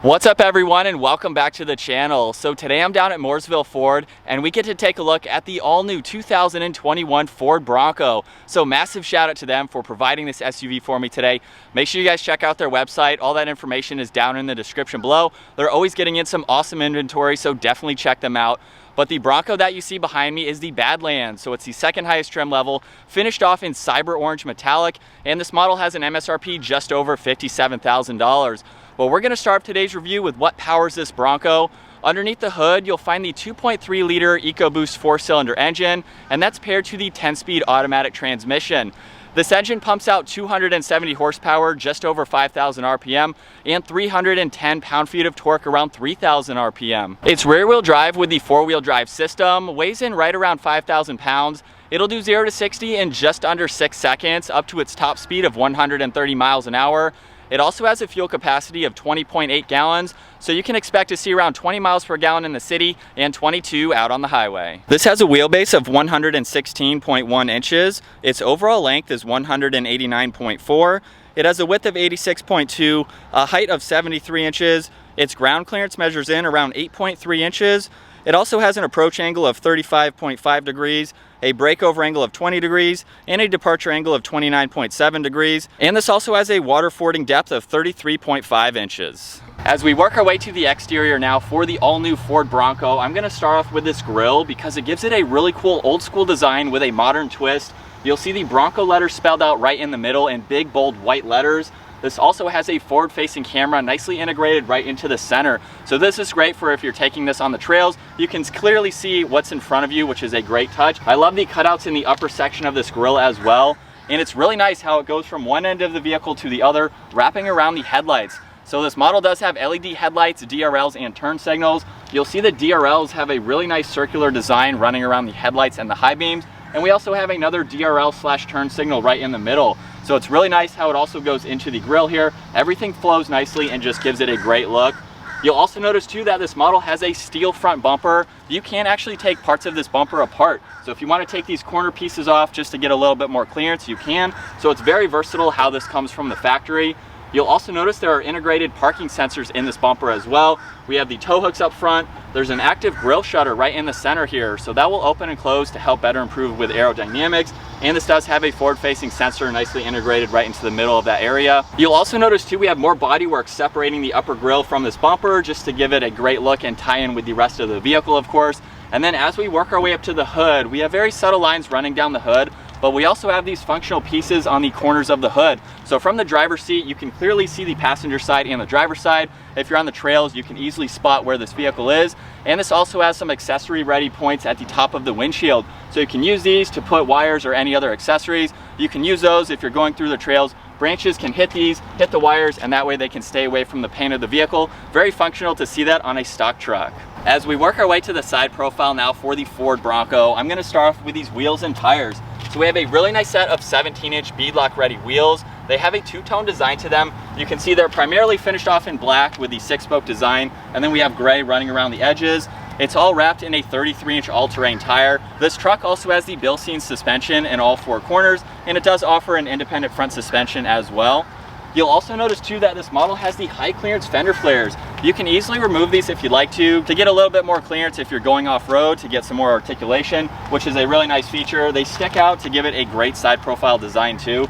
What's up everyone, and welcome back to the channel. So today I'm down at Mooresville Ford and we get to take a look at the all-new 2021 Ford Bronco. So massive shout out to them for providing this SUV for me today. Make sure you guys check out their website. All that information is down in the description below. They're always getting in some awesome inventory, so definitely check them out. But the Bronco that you see behind me is the Badlands. So it's the second highest trim level, finished off in cyber orange metallic, and this model has an MSRP just over $57,000. Well, we're gonna start today's review with what powers this Bronco. Underneath the hood, you'll find the 2.3 liter EcoBoost 4-cylinder engine, and that's paired to the 10-speed automatic transmission. This engine pumps out 270 horsepower, just over 5,000 RPM, and 310 pound-feet of torque, around 3,000 RPM. It's rear-wheel drive with the 4-wheel drive system, weighs in right around 5,000 pounds. It'll do 0 to 60 in just under 6 seconds, up to its top speed of 130 miles an hour. It also has a fuel capacity of 20.8 gallons, so you can expect to see around 20 miles per gallon in the city and 22 out on the highway. This has a wheelbase of 116.1 inches. Its overall length is 189.4. It has a width of 86.2, a height of 73 inches. Its ground clearance measures in around 8.3 inches. It also has an approach angle of 35.5 degrees, a breakover angle of 20 degrees, and a departure angle of 29.7 degrees. And this also has a water fording depth of 33.5 inches. As we work our way to the exterior now for the all-new Ford Bronco, I'm gonna start off with this grille because it gives it a really cool old school design with a modern twist. You'll see the Bronco letters spelled out right in the middle in big, bold white letters. This also has a forward-facing camera nicely integrated right into the center. So this is great for if you're taking this on the trails. You can clearly see what's in front of you, which is a great touch. I love the cutouts in the upper section of this grille as well. And it's really nice how it goes from one end of the vehicle to the other, wrapping around the headlights. So this model does have LED headlights, DRLs, and turn signals. You'll see the DRLs have a really nice circular design running around the headlights and the high beams. And we also have another DRL/turn signal right in the middle. So it's really nice how it also goes into the grille here. Everything flows nicely and just gives it a great look. You'll also notice too that this model has a steel front bumper. You can actually take parts of this bumper apart. So if you want to take these corner pieces off just to get a little bit more clearance, you can. So it's very versatile how this comes from the factory. You'll also notice there are integrated parking sensors in this bumper as well. We have the tow hooks up front. There's an active grille shutter right in the center here, so that will open and close to help better improve with aerodynamics. And this does have a forward-facing sensor nicely integrated right into the middle of that area. You'll also notice too we have more bodywork separating the upper grille from this bumper just to give it a great look and tie in with the rest of the vehicle, of course. And then as we work our way up to the hood, we have very subtle lines running down the hood, but we also have these functional pieces on the corners of the hood. So from the driver's seat, you can clearly see the passenger side and the driver's side. If you're on the trails, you can easily spot where this vehicle is. And this also has some accessory ready points at the top of the windshield. So you can use these to put wires or any other accessories. You can use those if you're going through the trails. Branches can hit these, hit the wires, and that way they can stay away from the paint of the vehicle. Very functional to see that on a stock truck. As we work our way to the side profile now for the Ford Bronco, I'm gonna start off with these wheels and tires. So we have a really nice set of 17-inch beadlock ready wheels. They have a two-tone design to them. You can see they're primarily finished off in black with the 6-spoke design, and then we have gray running around the edges. It's all wrapped in a 33-inch all-terrain tire. This truck also has the Bilstein suspension in all 4 corners, and it does offer an independent front suspension as well. You'll also notice too that this model has the high clearance fender flares. You can easily remove these if you'd like to get a little bit more clearance if you're going off-road to get some more articulation, which is a really nice feature. They stick out to give it a great side profile design too.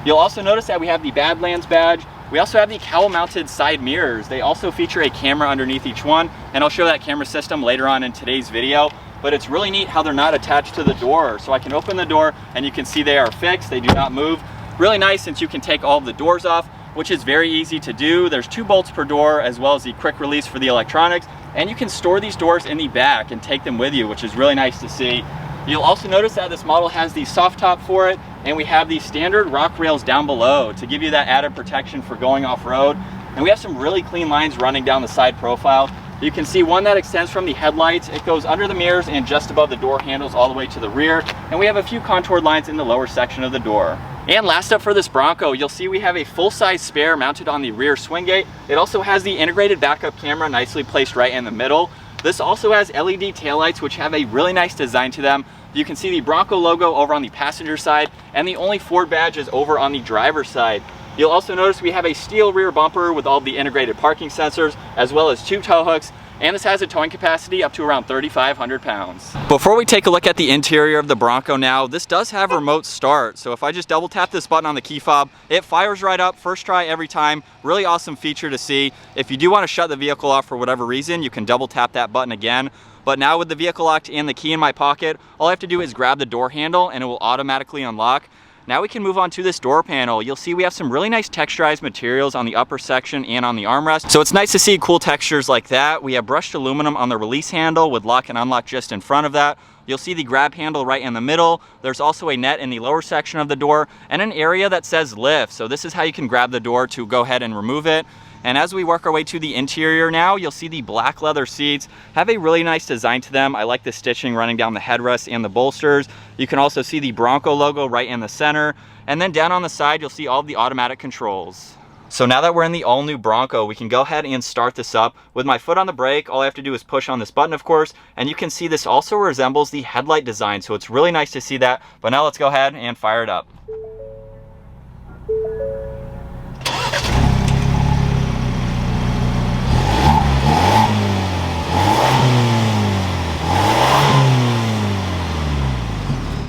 You'll also notice that we have the Badlands badge. We also have the cowl-mounted side mirrors. They also feature a camera underneath each one, and I'll show that camera system later on in today's video. But it's really neat how they're not attached to the door. So I can open the door and you can see they are fixed, they do not move. Really nice since you can take all of the doors off, which is very easy to do. There's 2 bolts per door as well as the quick release for the electronics, and you can store these doors in the back and take them with you, which is really nice to see. You'll also notice that this model has the soft top for it, and we have the standard rock rails down below to give you that added protection for going off-road. And we have some really clean lines running down the side profile. You can see one that extends from the headlights. It goes under the mirrors and just above the door handles all the way to the rear. And we have a few contoured lines in the lower section of the door. And last up for this Bronco, you'll see we have a full-size spare mounted on the rear swing gate. It also has the integrated backup camera nicely placed right in the middle. This also has LED taillights, which have a really nice design to them. You can see the Bronco logo over on the passenger side, and the only Ford badge is over on the driver's side. You'll also notice we have a steel rear bumper with all the integrated parking sensors, as well as 2 tow hooks, and this has a towing capacity up to around 3,500 pounds. Before we take a look at the interior of the Bronco now, this does have remote start. So if I just double tap this button on the key fob, it fires right up, first try every time. Really awesome feature to see. If you do want to shut the vehicle off for whatever reason, you can double tap that button again. But now with the vehicle locked and the key in my pocket, all I have to do is grab the door handle and it will automatically unlock. Now we can move on to this door panel. You'll see we have some really nice texturized materials on the upper section and on the armrest. So it's nice to see cool textures like that. We have brushed aluminum on the release handle with lock and unlock just in front of that. You'll see the grab handle right in the middle. There's also a net in the lower section of the door and an area that says lift. So this is how you can grab the door to go ahead and remove it. And as we work our way to the interior now, you'll see the black leather seats have a really nice design to them. I like the stitching running down the headrest and the bolsters. You can also see the Bronco logo right in the center. And then down on the side, you'll see all of the automatic controls. So now that we're in the all-new Bronco, we can go ahead and start this up. With my foot on the brake, all I have to do is push on this button, of course, and you can see this also resembles the headlight design, so it's really nice to see that. But now let's go ahead and fire it up.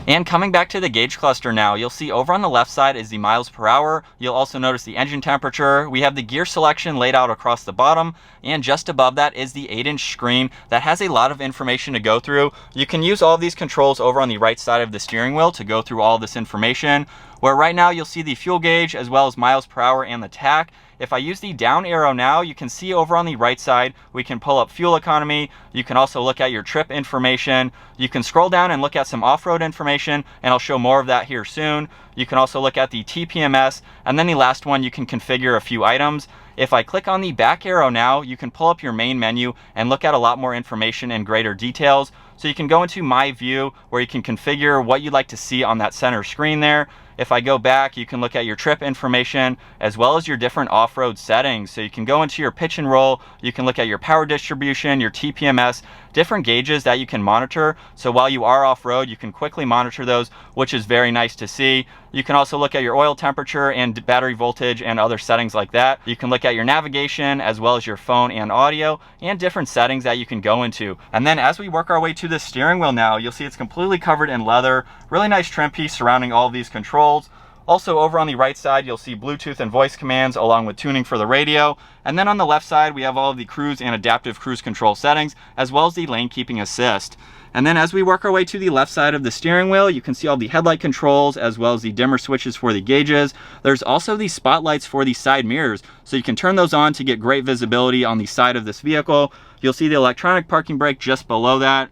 And coming back to the gauge cluster now, you'll see over on the left side is the miles per hour. You'll also notice the engine temperature. We have the gear selection laid out across the bottom, and just above that is the 8-inch screen that has a lot of information to go through. You can use all of these controls over on the right side of the steering wheel to go through all this information, where right now you'll see the fuel gauge as well as miles per hour and the tach. If I use the down arrow now, you can see over on the right side, we can pull up fuel economy. You can also look at your trip information. You can scroll down and look at some off-road information, and I'll show more of that here soon. You can also look at the TPMS, and then the last one, you can configure a few items. If I click on the back arrow now, you can pull up your main menu and look at a lot more information in greater details. So you can go into My View, where you can configure what you'd like to see on that center screen there. If I go back, you can look at your trip information as well as your different off-road settings. So you can go into your pitch and roll, you can look at your power distribution, your TPMS, different gauges that you can monitor. So while you are off-road, you can quickly monitor those, which is very nice to see. You can also look at your oil temperature and battery voltage and other settings like that. You can look at your navigation as well as your phone and audio and different settings that you can go into. And then as we work our way to the steering wheel now, you'll see it's completely covered in leather. Really nice trim piece surrounding all of these controls. Also over on the right side, you'll see Bluetooth and voice commands along with tuning for the radio. And then on the left side, we have all of the cruise and adaptive cruise control settings, as well as the lane keeping assist. And then as we work our way to the left side of the steering wheel, you can see all the headlight controls as well as the dimmer switches for the gauges. There's also the spotlights for the side mirrors, so you can turn those on to get great visibility on the side of this vehicle. You'll see the electronic parking brake just below that.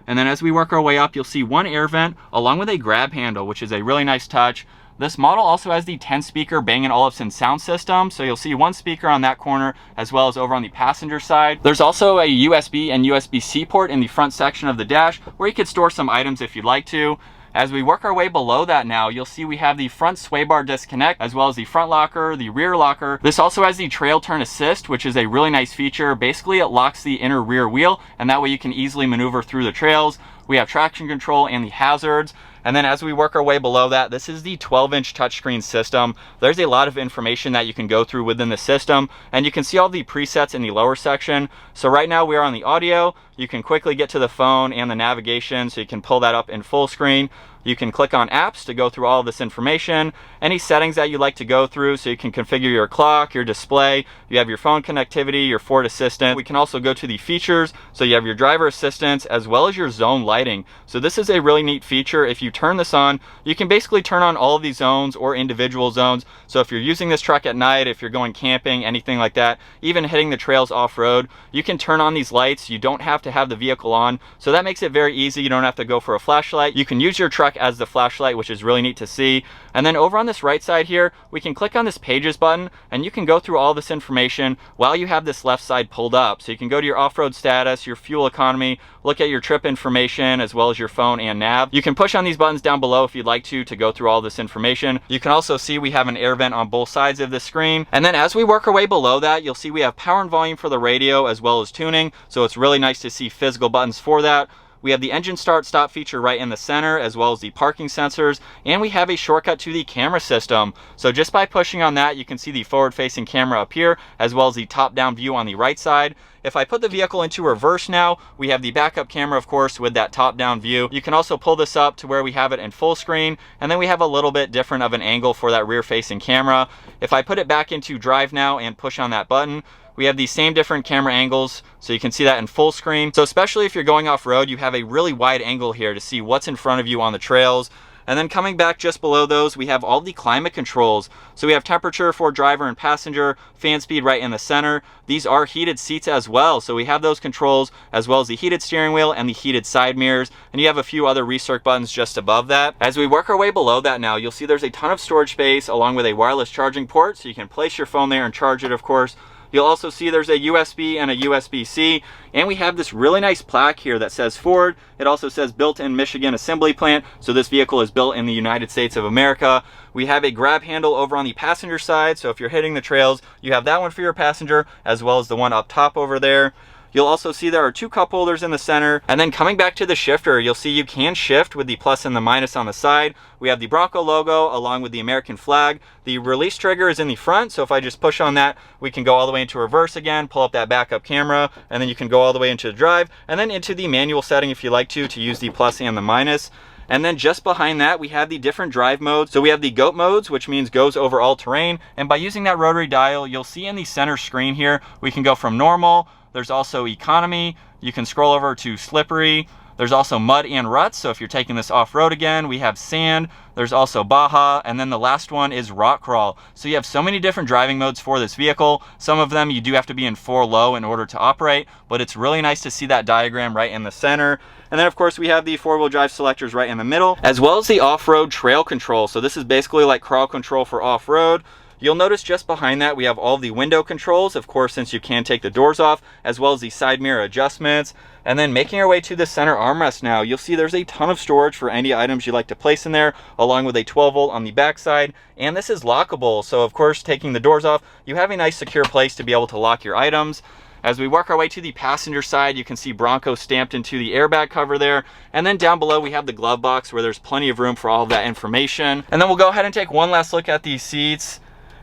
And then as we work our way up, you'll see one air vent along with a grab handle, which is a really nice touch. This model also has the 10-speaker Bang & Olufsen sound system, so you'll see one speaker on that corner as well as over on the passenger side. There's also a USB and USB-C port in the front section of the dash where you could store some items if you'd like to. As we work our way below that now, you'll see we have the front sway bar disconnect as well as the front locker, the rear locker. This also has the trail turn assist, which is a really nice feature. Basically, it locks the inner rear wheel, and that way you can easily maneuver through the trails. We have traction control and the hazards. And then as we work our way below that, this is the 12-inch touchscreen system. There's a lot of information that you can go through within the system, and you can see all the presets in the lower section. So right now we are on the audio. You can quickly get to the phone and the navigation, so you can pull that up in full screen. You can click on apps to go through all of this information, any settings that you'd like to go through, so you can configure your clock, your display, you have your phone connectivity, your Ford Assistant. We can also go to the features, so you have your driver assistance as well as your zone lighting. So this is a really neat feature. If you turn this on, you can basically turn on all of these zones or individual zones. So if you're using this truck at night, if you're going camping, anything like that, even hitting the trails off-road, you can turn on these lights. You don't have to have the vehicle on, so that makes it very easy. You don't have to go for a flashlight. You can use your truck as the flashlight, which is really neat to see. And then over on this right side here, we can click on this pages button, and you can go through all this information while you have this left side pulled up. So you can go to your off-road status, your fuel economy, look at your trip information as well as your phone and nav. You can push on these buttons down below if you'd like to go through all this information. You can also see we have an air vent on both sides of the screen. And then as we work our way below that, you'll see we have power and volume for the radio as well as tuning. So it's really nice to see physical buttons for that. We have the engine start stop feature right in the center, as well as the parking sensors, and we have a shortcut to the camera system. So just by pushing on that, you can see the forward facing camera up here, as well as the top down view on the right side. If I put the vehicle into reverse now, we have the backup camera, of course, with that top down view. You can also pull this up to where we have it in full screen, and then we have a little bit different of an angle for that rear facing camera. If I put it back into drive now and push on that button, we have these same different camera angles, so you can see that in full screen. So especially if you're going off-road, you have a really wide angle here to see what's in front of you on the trails. And then coming back just below those, we have all the climate controls. So we have temperature for driver and passenger, fan speed right in the center. These are heated seats as well. So we have those controls, as well as the heated steering wheel and the heated side mirrors. And you have a few other recirc buttons just above that. As we work our way below that now, you'll see there's a ton of storage space along with a wireless charging port. So you can place your phone there and charge it, of course. You'll also see there's a USB and a USB-C, and we have this really nice plaque here that says Ford. It also says built in Michigan assembly plant, so this vehicle is built in the United States of America. We have a grab handle over on the passenger side, so if you're hitting the trails, you have that one for your passenger, as well as the one up top over there. You'll also see there are two cup holders in the center. And then coming back to the shifter, you'll see you can shift with the plus and the minus on the side. We have the Bronco logo along with the American flag. The release trigger is in the front, so if I just push on that, we can go all the way into reverse again, pull up that backup camera, and then you can go all the way into the drive, and then into the manual setting if you like to use the plus and the minus. And then just behind that, we have the different drive modes. So we have the GOAT modes, which means goes over all terrain. And by using that rotary dial, you'll see in the center screen here, we can go from normal. There's also economy. You can scroll over to slippery. There's also mud and ruts. So if you're taking this off-road again, we have sand. There's also Baja. And then the last one is rock crawl. So you have so many different driving modes for this vehicle. Some of them you do have to be in 4 low in order to operate, but it's really nice to see that diagram right in the center. And then of course we have the 4-wheel drive selectors right in the middle, as well as the off-road trail control. So this is basically like crawl control for off-road. You'll notice just behind that we have all the window controls, of course, since you can take the doors off, as well as the side mirror adjustments. And then making our way to the center armrest now, you'll see there's a ton of storage for any items you like to place in there, along with a 12-volt on the backside. And this is lockable, so of course, taking the doors off, you have a nice secure place to be able to lock your items. As we work our way to the passenger side, you can see Bronco stamped into the airbag cover there. And then down below, we have the glove box where there's plenty of room for all of that information. And then we'll go ahead and take one last look at these seats.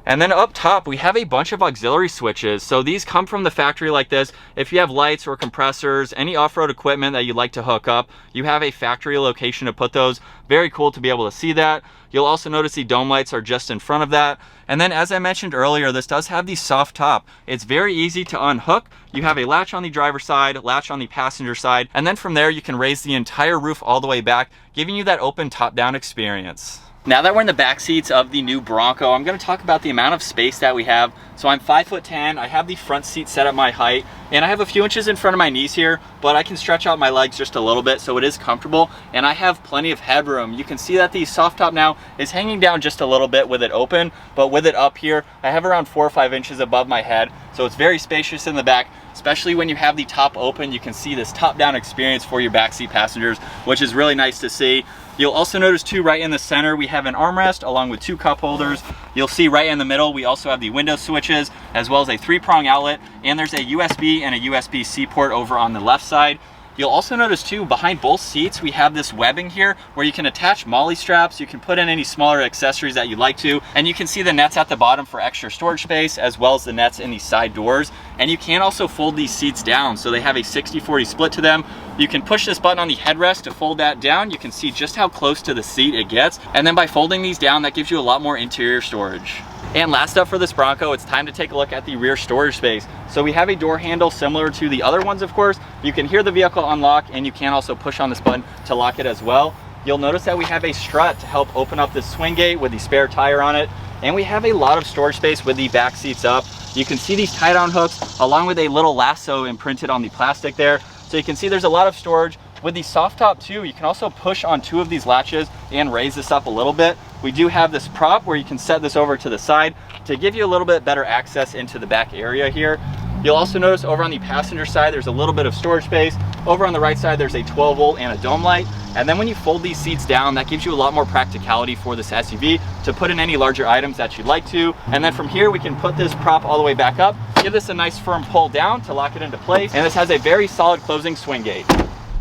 And then up top, we have a bunch of auxiliary switches. So these come from the factory like this. If you have lights or compressors, any off-road equipment that you'd like to hook up, you have a factory location to put those. Very cool to be able to see that. You'll also notice the dome lights are just in front of that. And then as I mentioned earlier, this does have the soft top. It's very easy to unhook. You have a latch on the driver's side, latch on the passenger side, and then from there you can raise the entire roof all the way back, giving you that open top-down experience. Now that we're in the back seats of the new Bronco, I'm going to talk about the amount of space that we have. So I'm 5'10", I have the front seat set at my height, and I have a few inches in front of my knees here, but I can stretch out my legs just a little bit, so it is comfortable, and I have plenty of headroom. You can see that the soft top now is hanging down just a little bit with it open, but with it up here, I have around 4 or 5 inches above my head, so it's very spacious in the back. Especially when you have the top open, you can see this top-down experience for your backseat passengers, which is really nice to see. You'll also notice too, right in the center, we have an armrest along with 2 cup holders. You'll see right in the middle, we also have the window switches, as well as a 3-prong outlet, and there's a USB and a USB-C port over on the left side. You'll also notice too, behind both seats, we have this webbing here where you can attach MOLLE straps. You can put in any smaller accessories that you'd like to. And you can see the nets at the bottom for extra storage space, as well as the nets in the side doors. And you can also fold these seats down. So they have a 60-40 split to them. You can push this button on the headrest to fold that down. You can see just how close to the seat it gets. And then by folding these down, that gives you a lot more interior storage. And last up for this Bronco, it's time to take a look at the rear storage space. So we have a door handle similar to the other ones, of course. You can hear the vehicle unlock, and you can also push on this button to lock it as well. You'll notice that we have a strut to help open up this swing gate with the spare tire on it. And we have a lot of storage space with the back seats up. You can see these tie-down hooks along with a little lasso imprinted on the plastic there. So you can see there's a lot of storage. With the soft top too, you can also push on 2 of these latches and raise this up a little bit. We do have this prop where you can set this over to the side to give you a little bit better access into the back area here. You'll also notice over on the passenger side, there's a little bit of storage space. Over on the right side, there's a 12-volt and a dome light. And then when you fold these seats down, that gives you a lot more practicality for this SUV to put in any larger items that you'd like to. And then from here, we can put this prop all the way back up, give this a nice firm pull down to lock it into place. And this has a very solid closing swing gate.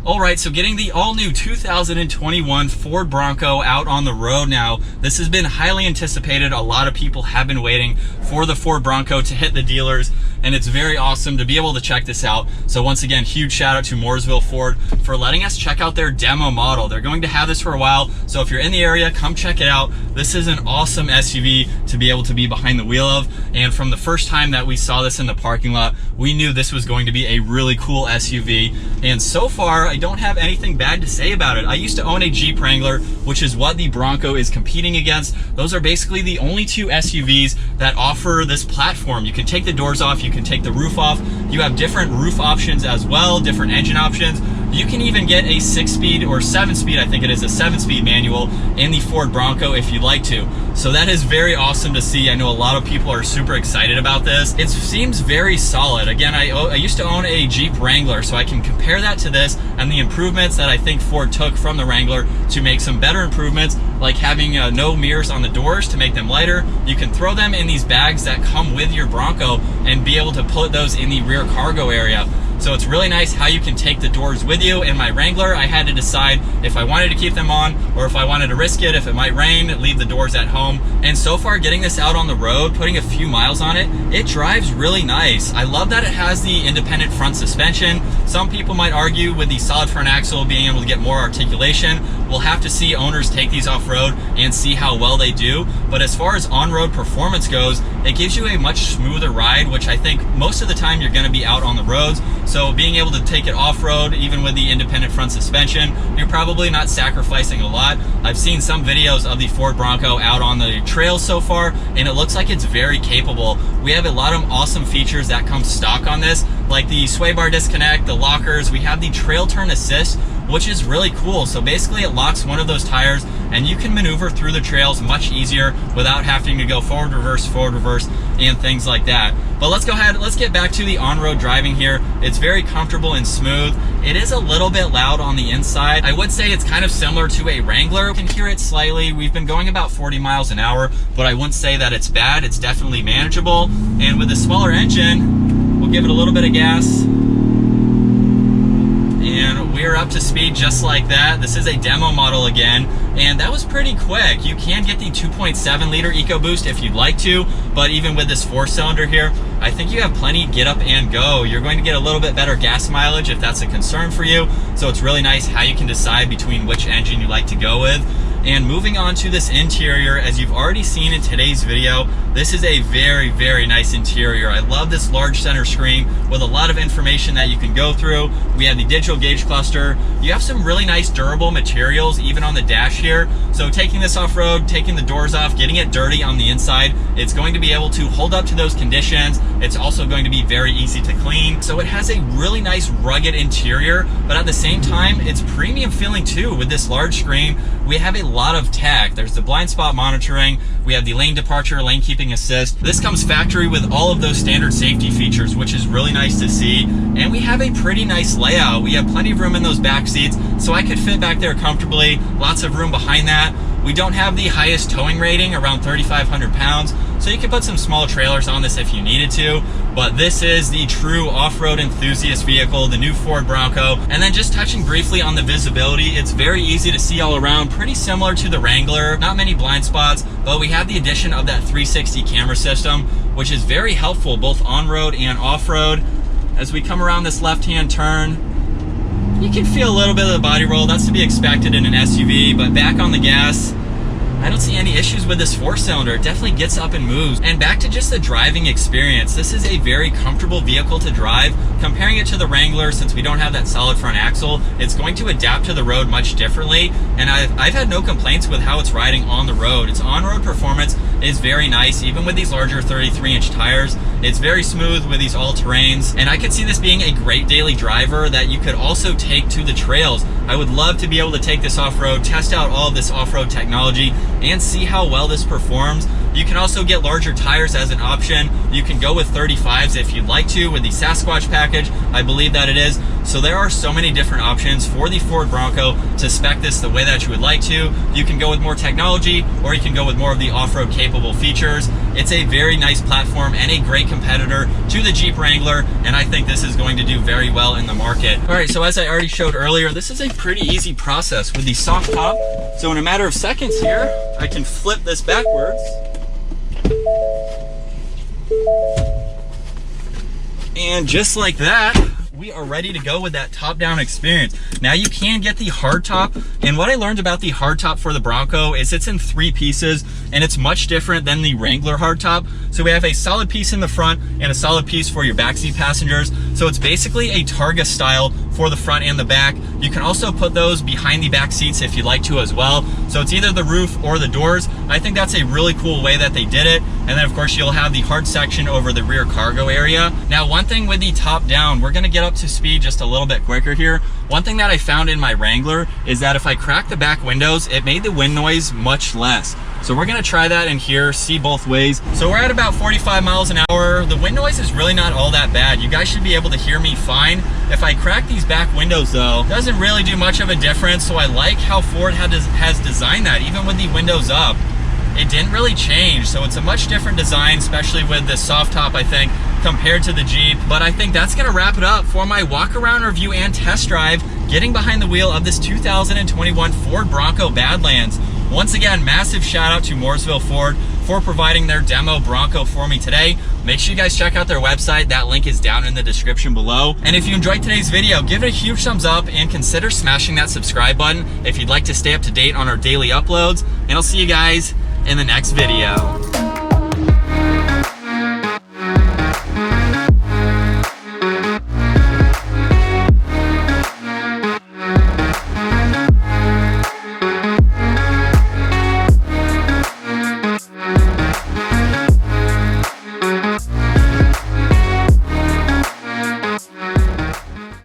All right, so getting the all-new 2021 Ford Bronco out on the road now. This has been highly anticipated. A lot of people have been waiting for the Ford Bronco to hit the dealers, and it's very awesome to be able to check this out. So once again, huge shout out to Mooresville Ford for letting us check out their demo model. They're going to have this for a while, so if you're in the area, come check it out. This is an awesome SUV to be able to be behind the wheel of, and from the first time that we saw this in the parking lot, we knew this was going to be a really cool SUV, and so far, I don't have anything bad to say about it. I used to own a Jeep Wrangler, which is what the Bronco is competing against. Those are basically the only two SUVs that offer this platform. You can take the doors off, you can take the roof off. You have different roof options as well, different engine options. You can even get a 6-speed or 7-speed, I think it is a 7-speed manual in the Ford Bronco if you'd like to. So that is very awesome to see. I know a lot of people are super excited about this. It seems very solid. Again, I used to own a Jeep Wrangler, so I can compare that to this and the improvements that I think Ford took from the Wrangler to make some better improvements, like having no mirrors on the doors to make them lighter. You can throw them in these bags that come with your Bronco and be able to put those in the rear cargo area. So it's really nice how you can take the doors with you. In my Wrangler, I had to decide if I wanted to keep them on or if I wanted to risk it, if it might rain, leave the doors at home. And so far, getting this out on the road, putting a few miles on it, it drives really nice. I love that it has the independent front suspension. Some people might argue with the solid front axle being able to get more articulation. We'll have to see owners take these off-road and see how well they do. But as far as on-road performance goes, it gives you a much smoother ride, which I think most of the time you're gonna be out on the roads. So being able to take it off-road, even with the independent front suspension, you're probably not sacrificing a lot. I've seen some videos of the Ford Bronco out on the trails so far, and it looks like it's very capable. We have a lot of awesome features that come stock on this, like the sway bar disconnect, the lockers. We have the trail turn assist, which is really cool. So basically it locks one of those tires and you can maneuver through the trails much easier without having to go forward, reverse, and things like that. But let's go ahead, let's get back to the on-road driving here. It's very comfortable and smooth. It is a little bit loud on the inside. I would say it's kind of similar to a Wrangler. You can hear it slightly. We've been going about 40 miles an hour, but I wouldn't say that it's bad. It's definitely manageable. And with a smaller engine, we'll give it a little bit of gas. And we're up to speed just like that. This is a demo model again, and that was pretty quick. You can get the 2.7 liter EcoBoost if you'd like to, but even with this 4-cylinder here, I think you have plenty get up and go. You're going to get a little bit better gas mileage if that's a concern for you. So it's really nice how you can decide between which engine you like to go with. And moving on to this interior, as you've already seen in today's video, this is a very, very nice interior. I love this large center screen with a lot of information that you can go through. We have the digital gauge cluster. You have some really nice durable materials even on the dash here. So taking this off-road, taking the doors off, getting it dirty on the inside, it's going to be able to hold up to those conditions. It's also going to be very easy to clean. So it has a really nice rugged interior, but at the same time, it's premium feeling too. With this large screen, we have a lot of tech. There's the blind spot monitoring. We have the lane departure, lane keeping assist. This comes factory with all of those standard safety features, which is really nice to see. And we have a pretty nice layout. We have plenty of room in those back seats, so I could fit back there comfortably. Lots of room behind that. We don't have the highest towing rating, around 3,500 pounds, so you can put some small trailers on this if you needed to, but this is the true off-road enthusiast vehicle, the new Ford Bronco. And then just touching briefly on the visibility, it's very easy to see all around, pretty similar to the Wrangler, not many blind spots, but we have the addition of that 360 camera system, which is very helpful both on-road and off-road. As we come around this left-hand turn, you can feel a little bit of the body roll. That's to be expected in an SUV, but back on the gas, I don't see any issues with this 4-cylinder. It definitely gets up and moves. And back to just the driving experience, this is a very comfortable vehicle to drive. Comparing it to the Wrangler, since we don't have that solid front axle, it's going to adapt to the road much differently. And I've had no complaints with how it's riding on the road. Its on-road performance is very nice, even with these larger 33-inch tires. It's very smooth with these all-terrains. And I could see this being a great daily driver that you could also take to the trails. I would love to be able to take this off-road, test out all of this off-road technology, and see how well this performs. You can also get larger tires as an option. You can go with 35s if you'd like to with the Sasquatch package, I believe that it is. So there are so many different options for the Ford Bronco to spec this the way that you would like to. You can go with more technology, or you can go with more of the off-road capable features. It's a very nice platform and a great competitor to the Jeep Wrangler, and I think this is going to do very well in the market. All right, so as I already showed earlier, this is a pretty easy process with the soft top. So in a matter of seconds here, I can flip this backwards. And just like that, we are ready to go with that top-down experience. Now you can get the hardtop, and what I learned about the hardtop for the Bronco is it's in 3 pieces, and it's much different than the Wrangler hardtop. So we have a solid piece in the front and a solid piece for your backseat passengers. So it's basically a Targa style for the front and the back. You can also put those behind the back seats if you'd like to as well. So it's either the roof or the doors. I think that's a really cool way that they did it. And then of course you'll have the hard section over the rear cargo area. Now one thing with the top down, we're gonna get up to speed just a little bit quicker here. One thing that I found in my Wrangler is that if I crack the back windows, it made the wind noise much less. So we're gonna try that in here, see both ways. So we're at about 45 miles an hour. The wind noise is really not all that bad. You guys should be able to hear me fine. If I crack these back windows though, it doesn't really do much of a difference. So I like how Ford has designed that, even with the windows up. It didn't really change. So it's a much different design, especially with the soft top, I think, compared to the Jeep. But I think that's gonna wrap it up for my walk around review and test drive, getting behind the wheel of this 2021 Ford Bronco Badlands. Once again, massive shout out to Mooresville Ford for providing their demo Bronco for me today. Make sure you guys check out their website. That link is down in the description below. And if you enjoyed today's video, give it a huge thumbs up and consider smashing that subscribe button if you'd like to stay up to date on our daily uploads. And I'll see you guys in the next video.